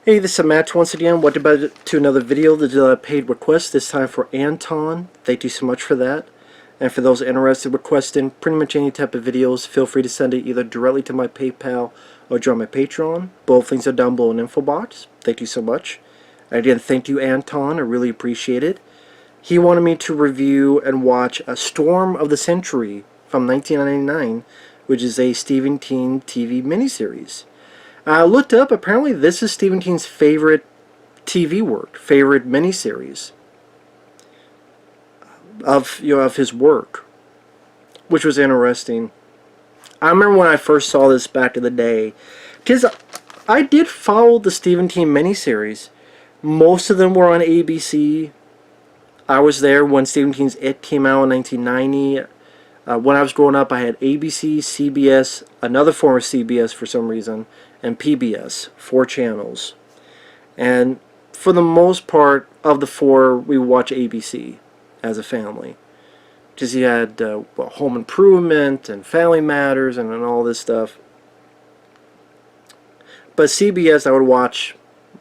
Hey, this is Matt once again. Welcome back to another video. This is a paid request, this time for Anton. Thank you so much for that. And for those interested in requesting pretty much any type of videos, feel free to send it either directly to my PayPal or join my Patreon. Both links are down below in the info box. Thank you so much. Again, thank you, Anton. I really appreciate it. He wanted me to review and watch A Storm of the Century from 1999, which is a Stephen King TV miniseries. I looked up, apparently this is Stephen King's favorite TV work, favorite miniseries of his work, which was interesting. I remember when I first saw this back in the day, because I did follow the Stephen King miniseries. Most of them were on ABC. I was there when Stephen King's It came out in 1990. When I was growing up, I had ABC, CBS, another form of CBS for some reason, and PBS, 4 channels. And for the most part of the 4, we watch ABC as a family. Because you had Home Improvement and Family Matters and all this stuff. But CBS, I would watch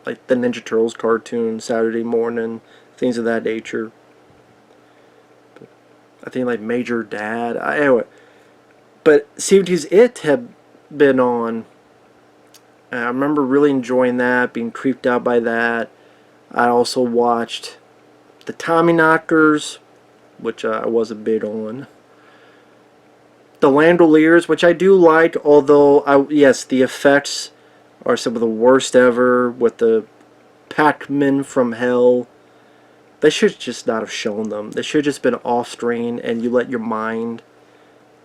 like the Ninja Turtles cartoon Saturday morning, things of that nature. I think like Major Dad. Anyway, but Stephen King's It had been on. And I remember really enjoying that, being creeped out by that. I also watched the Tommyknockers, which I wasn't big on. The Landoliers, which I do like, although yes, the effects are some of the worst ever with the Pac-Men from hell. They should just not have shown them. They should have just been off-screen and you let your mind.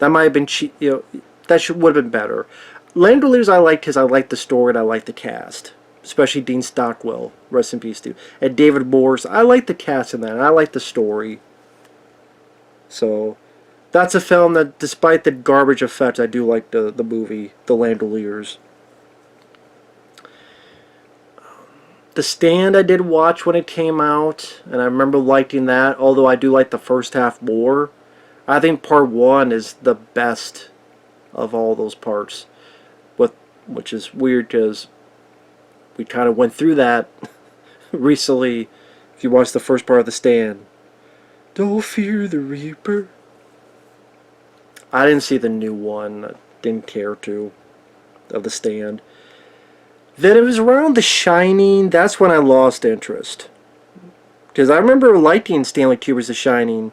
That might have been cheap. That would have been better. Landoliers I liked because I liked the story and I liked the cast, especially Dean Stockwell, rest in peace, dude, and David Morse. I liked the cast in that, and I liked the story. So that's a film that, despite the garbage effects, I do like the movie, The Landoliers. The Stand I did watch when it came out, and I remember liking that, although I do like the first half more. I think part 1 is the best of all those parts, which is weird because we kind of went through that recently. If you watch the first part of The Stand, don't fear the Reaper. I didn't see the new one. I didn't care to, of The Stand. Then it was around The Shining, that's when I lost interest. Because I remember liking Stanley Kubrick's The Shining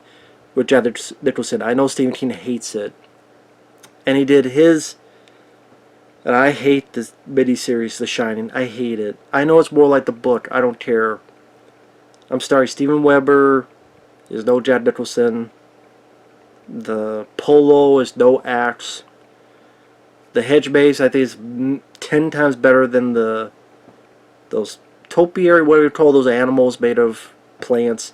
with Jack Nicholson. I know Stephen King hates it. And he did his, and I hate this miniseries, The Shining. I hate it. I know it's more like the book. I don't care. I'm sorry, Steven Weber is no Jack Nicholson. The Polo is no Axe. The Hedge Maze, I think, is 10 times better than those topiary, what do you call those animals made of plants.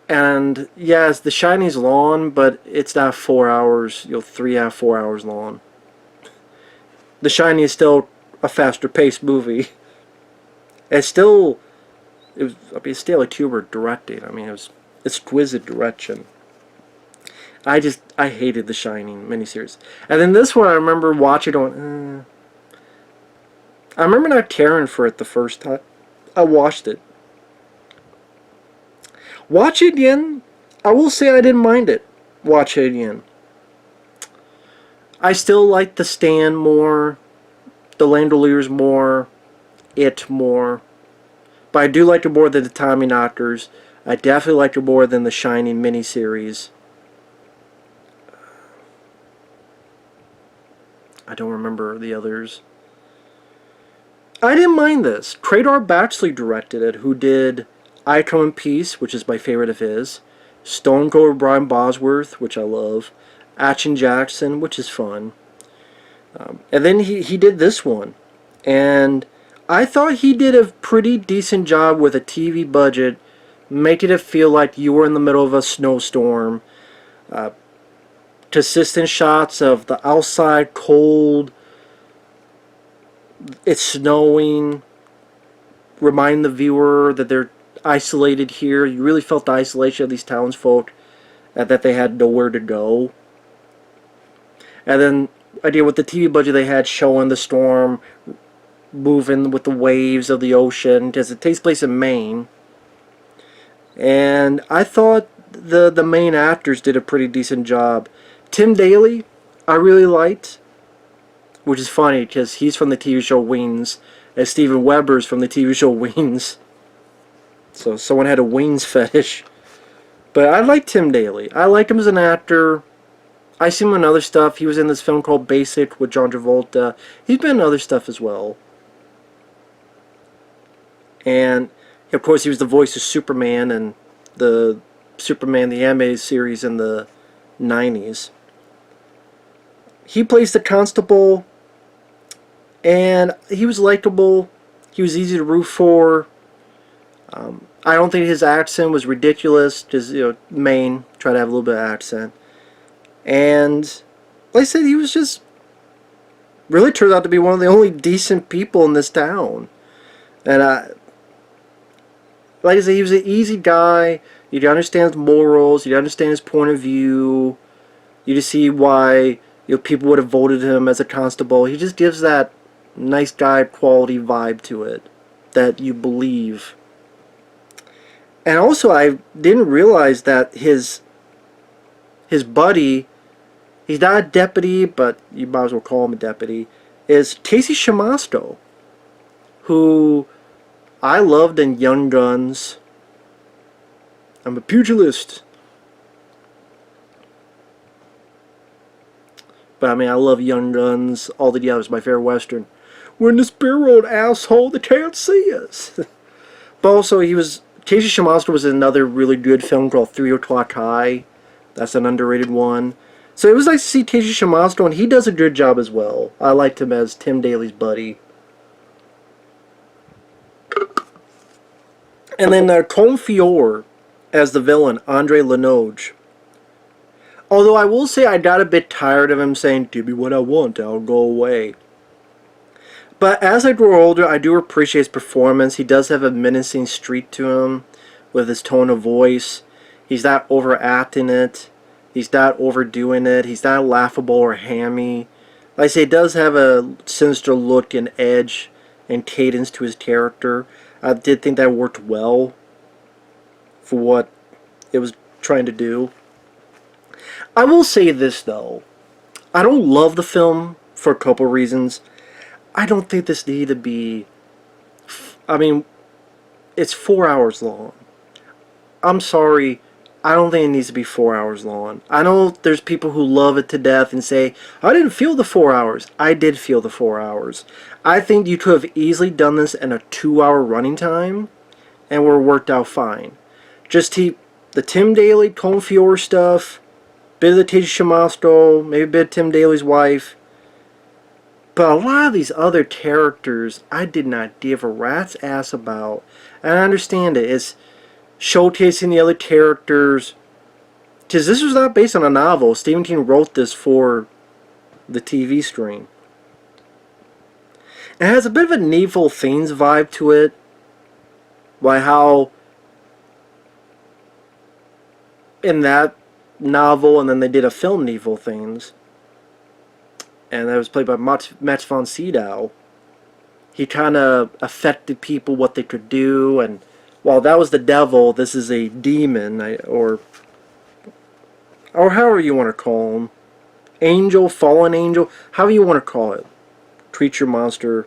And yes, The Shining's long, but it's not 4 hours, 3.5, 4 hours long. The Shining is still a faster paced movie. It's still, it's Stanley Kubrick directing. I mean, it was exquisite direction. I hated The Shining miniseries. And then this one I remember watching going, I remember not caring for it the first time I watched it. Watch it again, I will say I didn't mind it. Watch it again. I still like The Stand more, The Landoliers more, It more. But I do like it more than the Tommyknockers. I definitely like it more than the Shining miniseries. I don't remember the others. I didn't mind this. Baxley directed it, who did I Come in Peace, which is my favorite of his, Stone Cold Brian Bosworth, which I love, Action Jackson, which is fun. And then he did this one. And I thought he did a pretty decent job with a TV budget, making it feel like you were in the middle of a snowstorm. Consistent shots of the outside cold, it's snowing, remind the viewer that they're isolated here. You really felt the isolation of these townsfolk, and that they had nowhere to go. And then idea with the TV budget they had showing the storm moving with the waves of the ocean, because it takes place in Maine. And I thought the main actors did a pretty decent job. Tim Daly, I really liked, which is funny because he's from the TV show Wings, and Steven Weber's from the TV show Wings. So someone had a Wings fetish. But I like Tim Daly. I like him as an actor. I see him in other stuff. He was in this film called Basic with John Travolta. He's been in other stuff as well. And of course he was the voice of Superman and the Superman the Animated Series in the 90s. He plays the constable, and he was likable. He was easy to root for. I don't think his accent was ridiculous, just, Maine, try to have a little bit of accent. And like I said, he was just really turned out to be one of the only decent people in this town. And like I said, he was an easy guy. You understand his morals. You understand his point of view. You just see why people would have voted him as a constable. He just gives that nice guy quality vibe to it that you believe. And also, I didn't realize that his buddy, he's not a deputy, but you might as well call him a deputy, is Casey Shamasto, who I loved in Young Guns. I'm a pugilist. But I mean, I love Young Guns. All Together is my favorite Western. We're in this beer road, asshole. They can't see us. But also, Casey Shamasto was in another really good film called 3 O'Clock High. That's an underrated one. So it was nice to see Casey Shamasto, and he does a good job as well. I liked him as Tim Daly's buddy. And then Colm Feore as the villain, Andre Lenoge. Although I will say I got a bit tired of him saying, "Give me what I want, I'll go away." But as I grow older, I do appreciate his performance. He does have a menacing streak to him with his tone of voice. He's not overacting it. He's not overdoing it. He's not laughable or hammy. Like I say, he does have a sinister look and edge and cadence to his character. I did think that worked well for what it was trying to do. I will say this, though. I don't love the film for a couple reasons. I don't think this needed to be... I mean, it's 4 hours long. I'm sorry. I don't think it needs to be 4 hours long. I know there's people who love it to death and say, I didn't feel the 4 hours. I did feel the 4 hours. I think you could have easily done this in a 2-hour running time and were worked out fine. Just keep the Tim Daly, Colm Feore stuff, bit of the Casey Shamasto, maybe a bit of Tim Daly's wife. But a lot of these other characters, I did not give a rat's ass about. And I understand it. It's showcasing the other characters. Because this was not based on a novel. Stephen King wrote this for the TV screen. It has a bit of a Needful Things vibe to it. By how in that novel, and then they did a film, Needful Things, and that was played by Max von Sydow. He kind of affected people, what they could do, and while that was the devil, this is a demon, or however you want to call him. Angel, fallen angel, however you want to call it. Creature, monster, a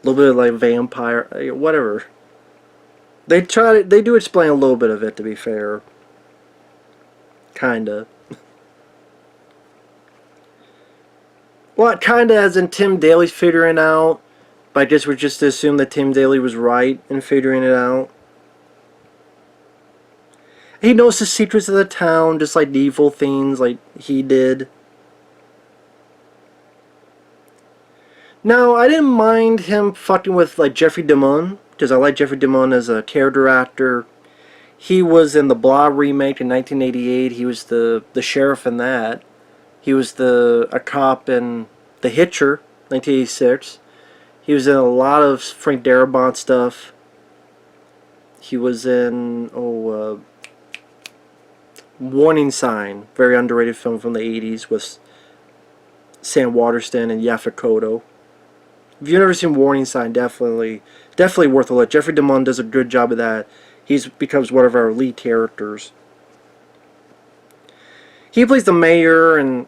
little bit of like vampire, whatever. They do explain a little bit of it, to be fair. Kinda. Well, kinda as in Tim Daly's figuring out, but I guess we're just to assume that Tim Daly was right in figuring it out. He knows the secrets of the town, just like evil things, like he did. Now, I didn't mind him fucking with like Jeffrey DeMunn, because I like Jeffrey DeMunn as a character actor. He was in the Blah remake in 1988. He was the sheriff in that. He was a cop in The Hitcher, 1986. He was in a lot of Frank Darabont stuff. He was in, Warning Sign, very underrated film from the 80s with Sam Waterston and Yaphet Kotto. if you've never seen Warning Sign, definitely worth a look. Jeffrey DeMunn does a good job of that. He becomes one of our lead characters. He plays the mayor, and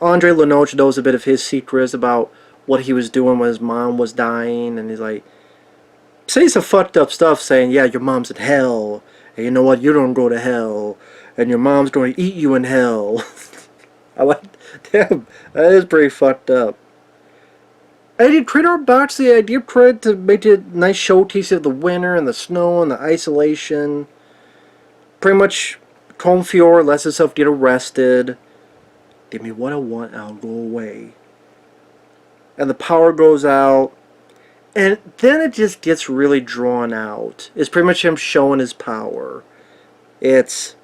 Andre Lenoche knows a bit of his secrets about what he was doing when his mom was dying, and he's like, saying some fucked up stuff, saying, yeah, your mom's in hell, and you know what, you don't go to hell, and your mom's going to eat you in hell. I like, damn, that is pretty fucked up. I did credit our Baxley. I did credit to make a nice showcase of the winter and the snow and the isolation. Pretty much, Confior lets himself get arrested. Give me what I want, I'll go away. And the power goes out. And then it just gets really drawn out. It's pretty much him showing his power. It's...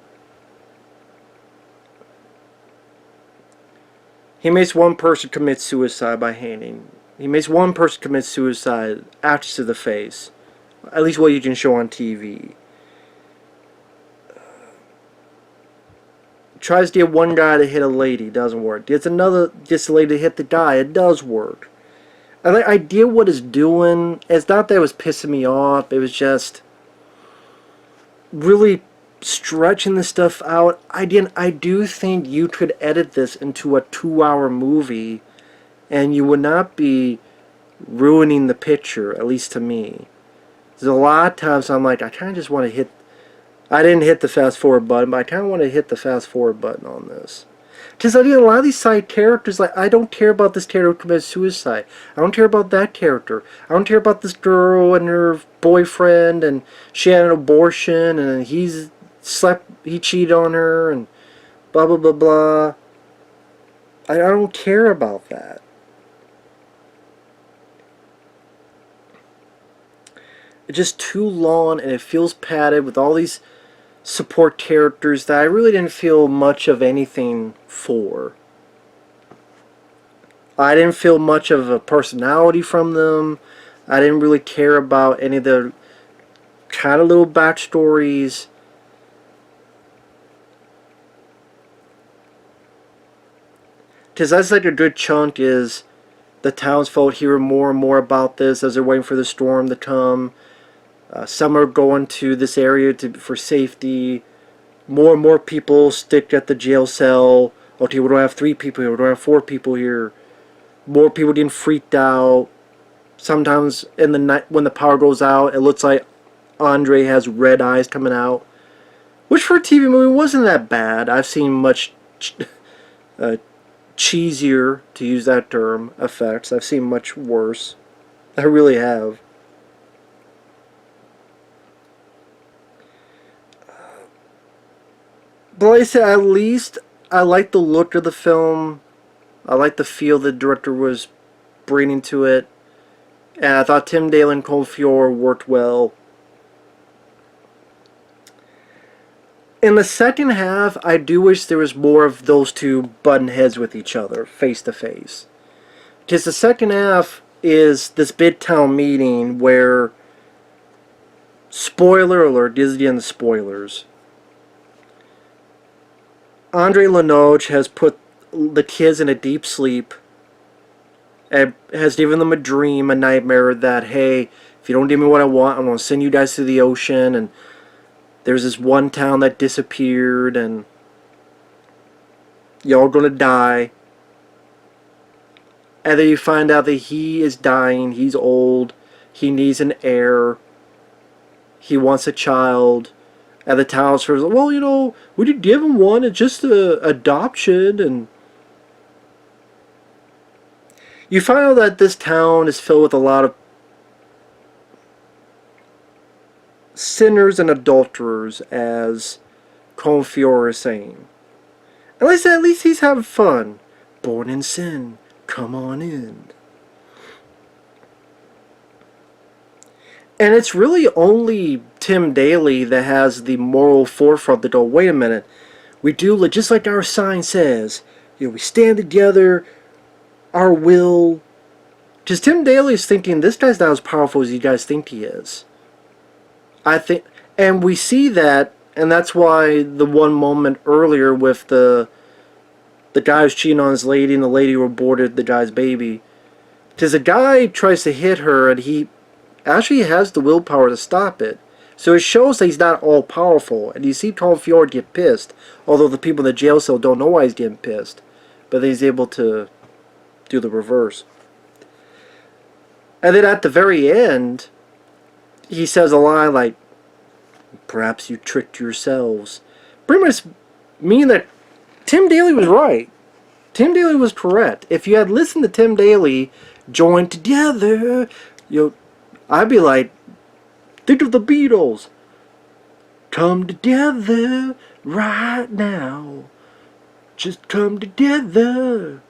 He makes one person commit suicide by hanging. He makes one person commit suicide, axes to the face. At least what you can show on TV. Tries to get one guy to hit a lady, doesn't work. Gets a lady to hit the guy, it does work. I get what it's doing. It's not that it was pissing me off. It was just really stretching this stuff out. I do think you could edit this into a 2-hour movie, and you would not be ruining the picture. At least to me. There's a lot of times I'm like, I kind of just want to hit. I didn't hit the fast forward button, but I kind of want to hit the fast forward button on this. Because I mean, a lot of these side characters, like, I don't care about this character who commits suicide. I don't care about that character. I don't care about this girl and her boyfriend, and she had an abortion, and he cheated on her, and blah, blah, blah, blah. I don't care about that. It's just too long, and it feels padded with all these support characters that I really didn't feel much of anything for. I didn't feel much of a personality from them. I didn't really care about any of the kind of little backstories. Because that's like a good chunk is the townsfolk hear more and more about this as they're waiting for the storm to come. Some are going to this area for safety. More and more people stick at the jail cell. Okay, we don't have 3 people here. We don't have 4 people here. More people getting freaked out. Sometimes in the night when the power goes out, it looks like Andre has red eyes coming out. Which for a TV movie wasn't that bad. I've seen much cheesier, to use that term, effects. I've seen much worse. I really have. But like I said, at least I like the look of the film. I like the feel the director was bringing to it. And I thought Tim Dale and Confior worked well. In the second half, I do wish there was more of those two button heads with each other, face to face. Because the second half is this big town meeting where, spoiler alert, this is the end of spoilers. Andre Lenoche has put the kids in a deep sleep and has given them a dream, a nightmare that, hey, if you don't give me what I want, I'm going to send you guys to the ocean, and there's this one town that disappeared, and y'all going to die. And then you find out that he is dying, he's old, he needs an heir, he wants a child. And the town says, well, you know, we did give him one, it's just an adoption. And you find out that this town is filled with a lot of sinners and adulterers, as Confior is saying. And like I said, at least he's having fun. Born in sin, come on in. And it's really only Tim Daly that has the moral forefront to go, wait a minute, we do, just like our sign says, you know, we stand together, our will. Because Tim Daly is thinking, this guy's not as powerful as you guys think he is. I think, and we see that, and that's why the one moment earlier with the guy who's cheating on his lady and the lady who aborted the guy's baby, Because a guy tries to hit her, and he actually has the willpower to stop it. So it shows that he's not all powerful. And you see Tom Fjord get pissed, although the people in the jail cell don't know why he's getting pissed. But he's able to do the reverse. And then at the very end, he says a line like, "Perhaps you tricked yourselves." Pretty much meaning that Tim Daly was right. Tim Daly was correct. If you had listened to Tim Daly, join together, I'd be like, think of the Beatles. Come together right now. Just come together.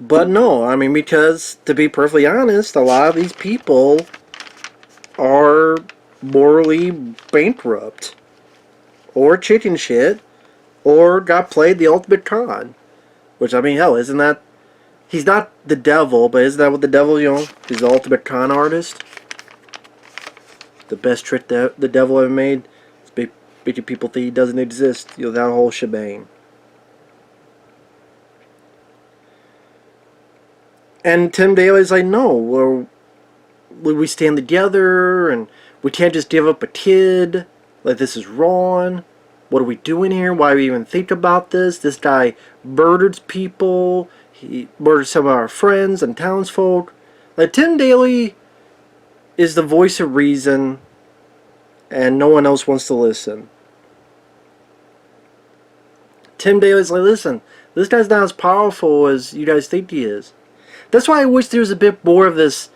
But no, I mean, because to be perfectly honest, a lot of these people are morally bankrupt, or chicken shit, or got played the ultimate con. Which, I mean, hell, isn't that... He's not the devil, but isn't that what the devil, he's the ultimate con artist? The best trick that the devil ever made is making people think he doesn't exist. That whole shebang. And Tim Daly's like, no, we stand together, and we can't just give up a kid. Like, this is wrong. What are we doing here? Why do we even think about this? This guy murdered people. He murdered some of our friends and townsfolk. Like, Tim Daly is the voice of reason, and no one else wants to listen. Tim Daly's like, listen, this guy's not as powerful as you guys think he is. That's why I wish there was a bit more of this,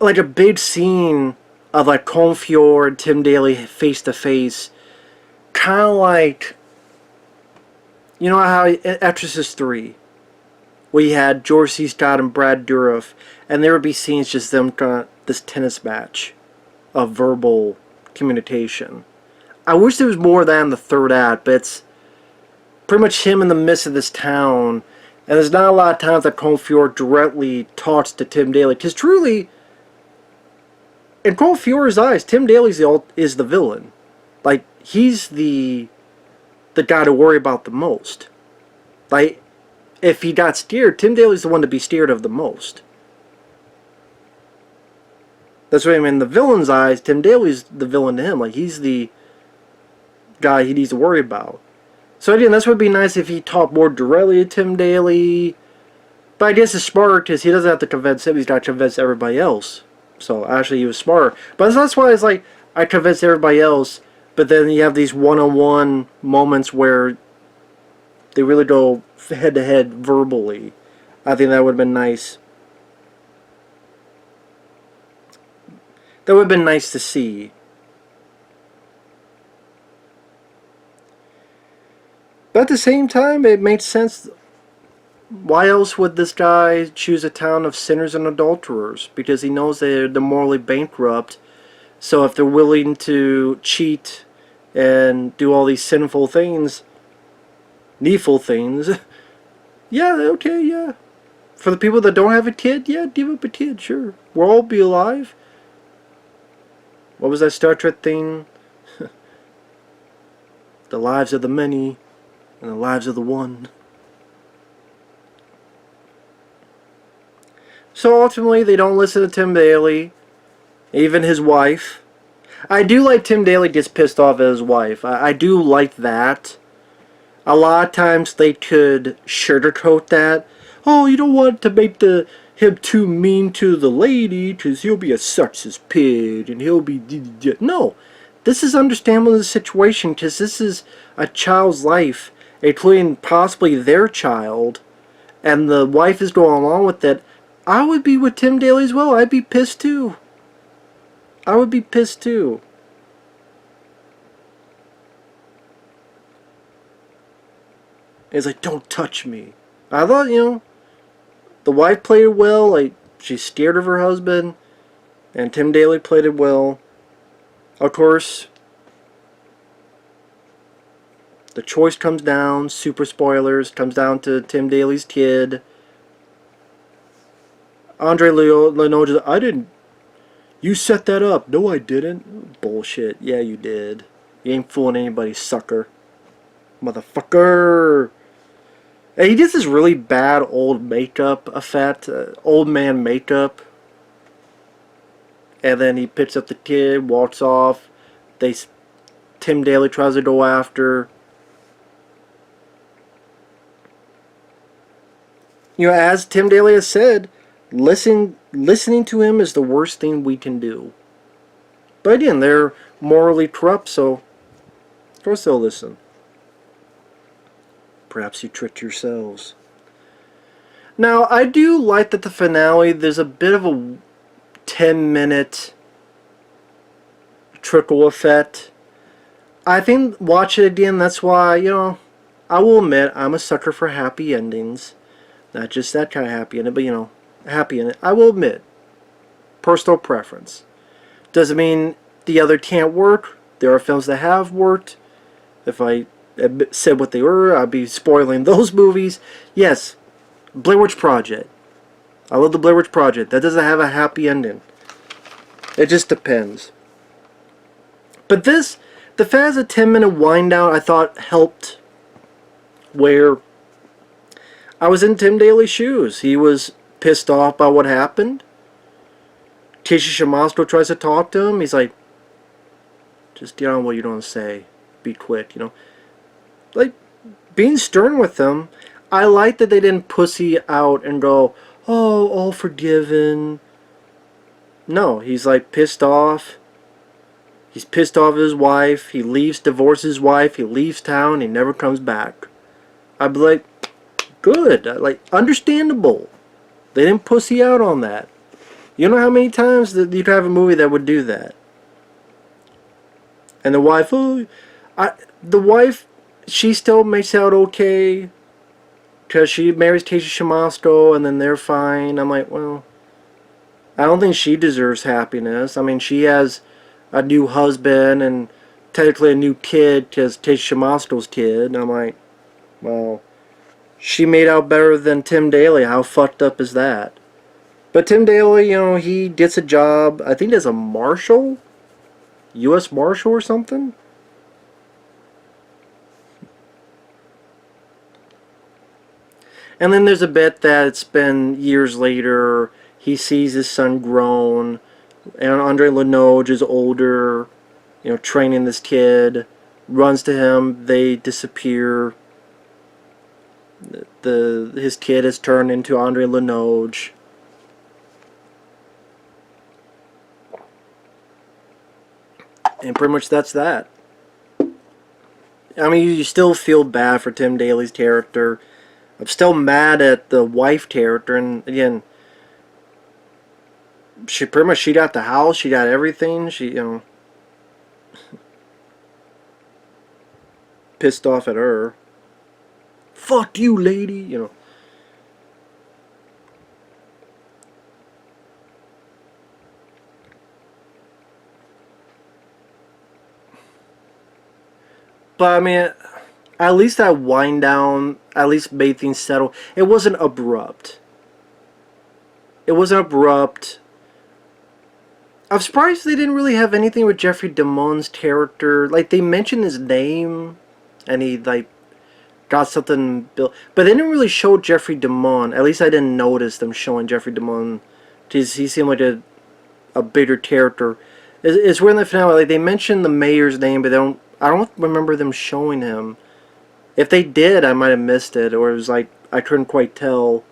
like a big scene of like Colm Fjord, Tim Daly face to face. Kind of like, you know how Exorcist 3, we had George C. Scott and Brad Dourif, and there would be scenes just them kind of this tennis match of verbal communication. I wish there was more of that in the third act, but it's pretty much him in the midst of this town, and there's not a lot of times that Colm Fjord directly talks to Tim Daly, because truly, in Colm Fjord's eyes, Tim Daly is the villain. Like, he's the guy to worry about the most. Like, if he got scared, Tim Daly's the one to be scared of the most. That's what I mean. In the villain's eyes, Tim Daly's the villain to him. Like, he's the guy he needs to worry about. So again, that's what would be nice if he talked more directly to Tim Daly. But I guess it's smart because he doesn't have to convince him. He's got to convince everybody else. So actually, he was smart. But that's why it's like, I convinced everybody else. But then you have these one-on-one moments where they really go head-to-head verbally. I think that would have been nice. That would have been nice to see. But at the same time, it made sense. Why else would this guy choose a town of sinners and adulterers? Because he knows they're morally bankrupt. So if they're willing to cheat and do all these sinful things, needful things, yeah, okay, yeah. For the people that don't have a kid, yeah, give up a kid, sure. We'll all be alive. What was that Star Trek thing? The lives of the many and the lives of the one. So ultimately, they don't listen to Tim Daly, even his wife. I do like Tim Daly gets pissed off at his wife. I do like that. A lot of times they could sugarcoat that. Oh, you don't want to make him too mean to the lady because he'll be a sexist pig and he'll be... No, this is understandable in the situation because this is a child's life, including possibly their child, and the wife is going along with it. I would be with Tim Daly as well. I'd be pissed too. I would be pissed too. It's like, don't touch me. I thought, the wife played it well. Like, she's scared of her husband. And Tim Daly played it well. Of course, the choice comes down, super spoilers, comes down to Tim Daly's kid. Andre Lenoja, I didn't... You set that up. No, I didn't. Bullshit. Yeah, you did. You ain't fooling anybody, sucker. Motherfucker. And he does this really bad old makeup effect, old man makeup. And then he picks up the kid, walks off. Tim Daly tries to go after. You know, as Tim Daly has said, listening to him is the worst thing we can do. But again, they're morally corrupt, so of course they'll listen. Perhaps you tricked yourselves. Now, I do like that the finale, there's a bit of a 10-minute trickle effect. I think, watch it again, that's why, you know, I will admit, I'm a sucker for happy endings. Not just that kind of happy ending, but, you know, happy ending. I will admit, personal preference. Doesn't mean the other can't work. There are films that have worked. If I said what they were, I'd be spoiling those movies. Yes, Blair Witch Project. I love the Blair Witch Project. That doesn't have a happy ending. It just depends. But this, the fact as a 10-minute wind down, I thought helped. Where I was in Tim Daly's shoes. He was pissed off by what happened. Tisha Shamasco tries to talk to him. He's like, just get on what you don't say. Be quick, you know. Like, being stern with them. I like that they didn't pussy out and go, oh, all forgiven. No, he's like pissed off. He's pissed off at his wife. He leaves, divorces his wife. He leaves town. He never comes back. I'd be like, good. Like, understandable. They didn't pussy out on that. You know how many times that you could have a movie that would do that? And the wife, the wife, she still makes out okay because she marries Tasha Shamasco and then they're fine. I'm like, well, I don't think she deserves happiness. I mean, she has a new husband and technically a new kid because Tasha Shamasco's kid. And I'm like, well, she made out better than Tim Daly. How fucked up is that? But Tim Daly, you know, he gets a job, I think as a marshal? U.S. Marshal or something? And then there's a bit that it's been years later, he sees his son grown, and Andre Lenoge is older, you know, training this kid, runs to him, they disappear. His kid has turned into Andre Lenoge. And pretty much that's that. I mean, you still feel bad for Tim Daly's character. I'm still mad at the wife character, and again, she pretty much, she got the house, she got everything, she, you know, pissed off at her. Fuck you, lady, you know. But I mean, at least that wind down, at least made things settle. It wasn't abrupt. It wasn't abrupt. I'm surprised they didn't really have anything with Jeffrey DeMunn's character. Like, they mentioned his name, and he, like, got something built. But they didn't really show Jeffrey DeMunn. At least I didn't notice them showing Jeffrey DeMunn. He seemed like a bigger character. It's weird in the finale. Like, they mentioned the mayor's name, but I don't remember them showing him. If they did, I might have missed it, or it was like I couldn't quite tell.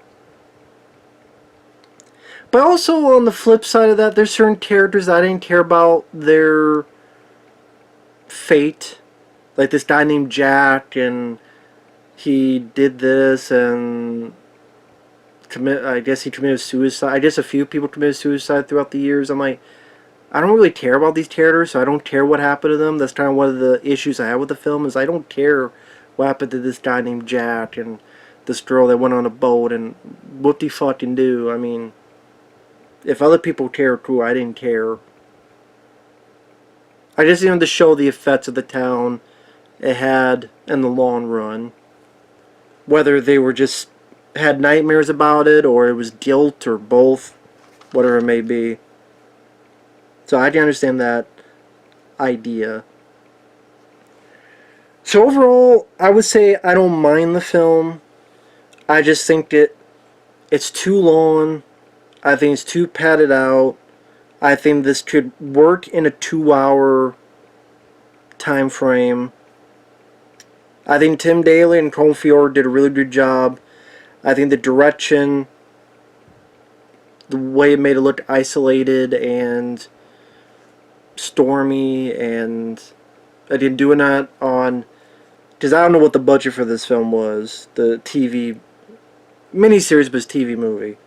But also on the flip side of that, there's certain characters that I didn't care about their fate. Like this guy named Jack, and he did this, and I guess he committed suicide. I guess a few people committed suicide throughout the years. I'm like, I don't really care about these characters, so I don't care what happened to them. That's kind of one of the issues I have with the film, is I don't care what happened to this guy named Jack and this girl that went on a boat, and what they fucking do. I mean, if other people cared, cool, I didn't care. I just wanted to show the effects of the town it had in the long run. Whether they were just had nightmares about it, or it was guilt, or both, whatever it may be. So I can understand that idea. So overall, I would say I don't mind the film. I just think it's too long. I think it's too padded out. I think this could work in a 2 hour time frame. I think Tim Daly and Colin Feore did a really good job. I think the direction, the way it made it look isolated and stormy, and I didn't do it on, because I don't know what the budget for this film was. The TV miniseries was TV movie.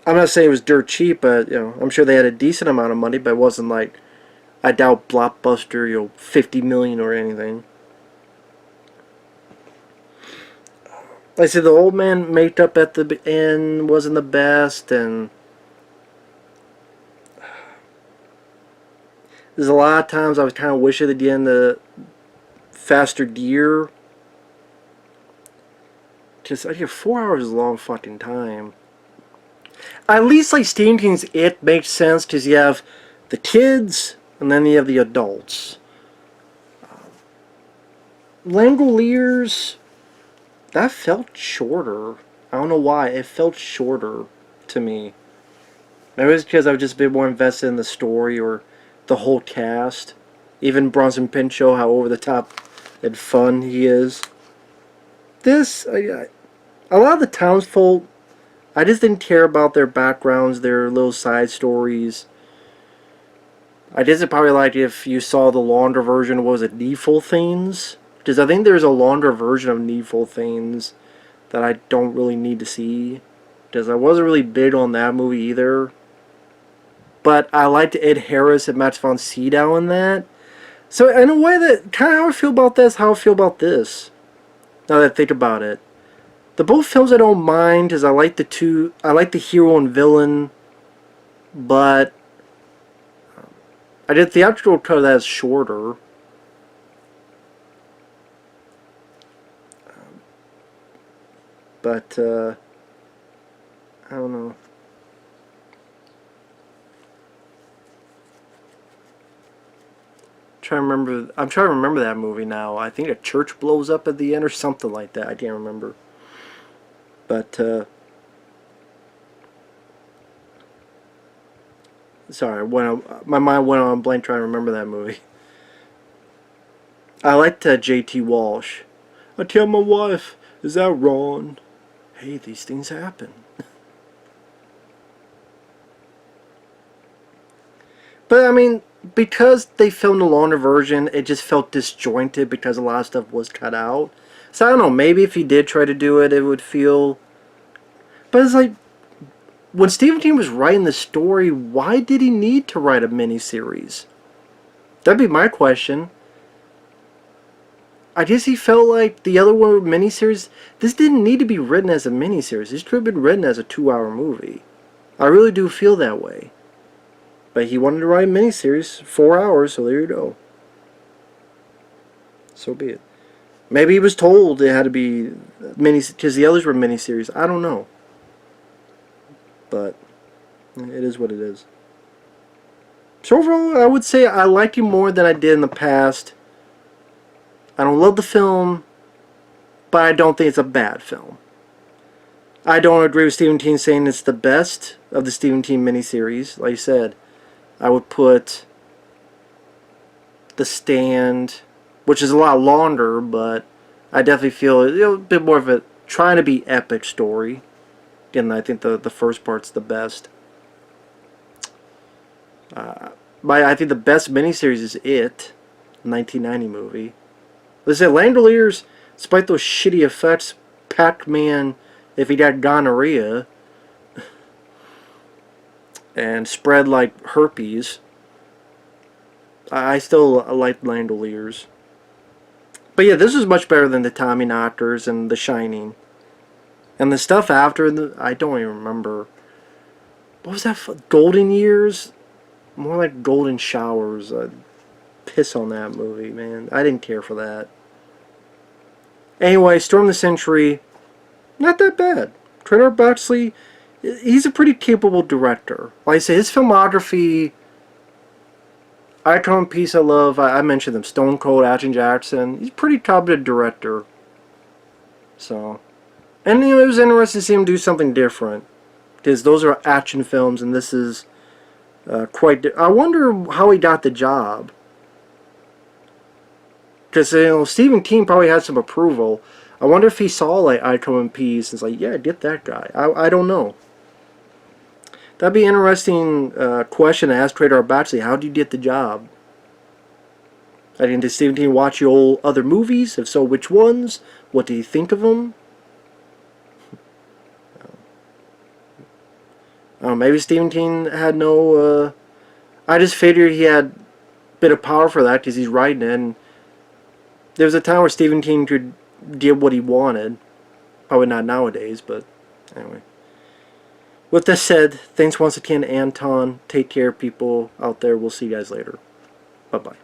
I'm not saying it was dirt cheap, but I'm sure they had a decent amount of money, but it wasn't like, I doubt, blockbuster, 50 million or anything. Like I said, the old man makeup at the end wasn't the best, and there's a lot of times I was kind of wishing at the end the faster deer. Just, I think 4 hours is a long fucking time. At least like Stephen King's It makes sense because you have the kids and then you have the adults. Langoliers, that felt shorter. I don't know why. It felt shorter to me. Maybe it's because I've just been more invested in the story or the whole cast. Even Bronson Pinchot, how over the top and fun he is. This, a lot of the townsfolk, I just didn't care about their backgrounds, their little side stories. I just probably like if you saw the longer version, what was it, Needful Things? Because I think there's a longer version of Needful Things that I don't really need to see. Because I wasn't really big on that movie either. But I liked Ed Harris and Max von Sydow in that. So in a way, that kind of how I feel about this, how I feel about this. Now that I think about it. The both films I don't mind, because I like the hero and villain. But I did theatrical cut of that is shorter. But, I don't know. I'm trying to remember that movie now. I think a church blows up at the end or something like that. I can't remember. But, sorry, my mind went on blank trying to remember that movie. I liked J.T. Walsh. I tell my wife, is that wrong? Hey, these things happen. But, I mean, because they filmed a longer version, it just felt disjointed because a lot of stuff was cut out. So, I don't know, maybe if he did try to do it, it would feel... But it's like, when Stephen King was writing the story, why did he need to write a miniseries? That'd be my question. I guess he felt like the other one, miniseries, this didn't need to be written as a miniseries. This could have been written as a 2-hour movie. I really do feel that way. But he wanted to write a miniseries, 4 hours, so there you go. So be it. Maybe he was told it had to be because the others were miniseries. I don't know. But it is what it is. So overall, I would say I like him more than I did in the past. I don't love the film, but I don't think it's a bad film. I don't agree with Stephen King saying it's the best of the Stephen King miniseries. Like I said, I would put The Stand, which is a lot longer, but I definitely feel a bit more of a trying to be epic story. Again, I think the first part's the best. I think the best miniseries is It, 1990 movie. Let's say Langoliers, despite those shitty effects, Pac-Man, if he got gonorrhea, and spread like herpes, I still like Langoliers. But yeah, this is much better than the Tommy Knockers and The Shining. And the stuff after, I don't even remember. What was that? Golden Years? More like Golden Showers. Piss on that movie, man. I didn't care for that. Anyway, Storm the Century, not that bad. Trevor Baxley, he's a pretty capable director. Like I say, his filmography, Icon piece I love, I mentioned them, Stone Cold, Action Jackson. He's a pretty talented director. So, and it was interesting to see him do something different. Because those are action films, and this is I wonder how he got the job. Because, Stephen King probably had some approval. I wonder if he saw, like, Icon and Peace and was like, yeah, get that guy. I don't know. That'd be an interesting question to ask Trader Baxley. How did you get the job? I mean, did Stephen King watch your old other movies? If so, which ones? What did he think of them? Maybe Stephen King had no... I just figured he had a bit of power for that because he's writing it. And there was a time where Stephen King could get what he wanted. Probably not nowadays, but anyway. With that said, thanks once again, Anton. Take care, people out there. We'll see you guys later. Bye-bye.